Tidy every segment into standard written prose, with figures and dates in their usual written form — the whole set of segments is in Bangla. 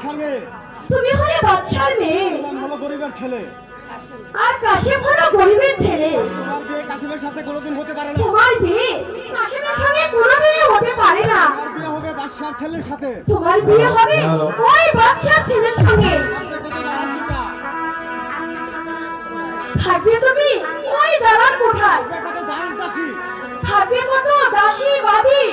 বাদশার মেয়ে। তুমি হলে বাদশার মেয়ে, আমি হলো গরিবের ছেলে। আর কাশেম হলো গরিবের ছেলে। তোমার বিয়ে কাশিমের সাথে কোনোদিন হতে পারে না। তোমার বিয়ে কাশেমের সঙ্গে কোনোদিনই হতে পারে না। তোমার বিয়ে হবে বাদশার ছেলের সাথে। তোমার বিয়ে হবে ওই বাদশার ছেলের সঙ্গে। থাকবে তুমি ওই দালান কোঠায়, থাকবে কত দাসী বাদী।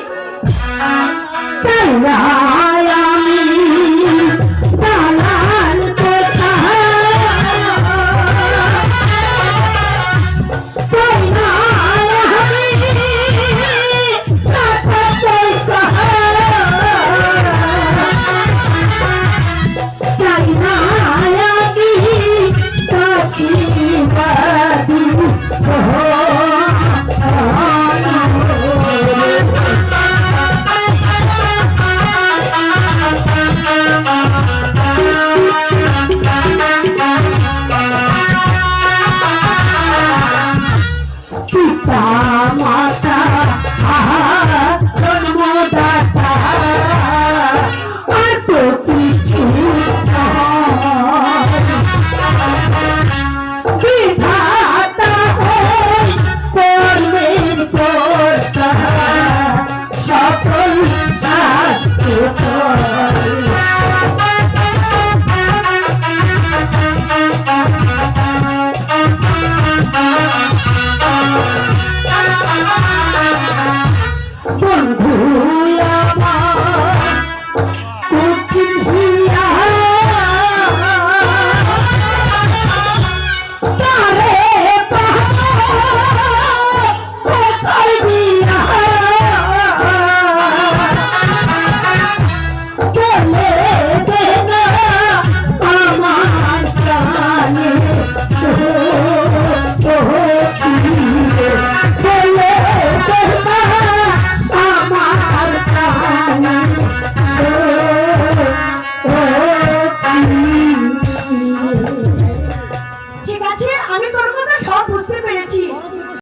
চলে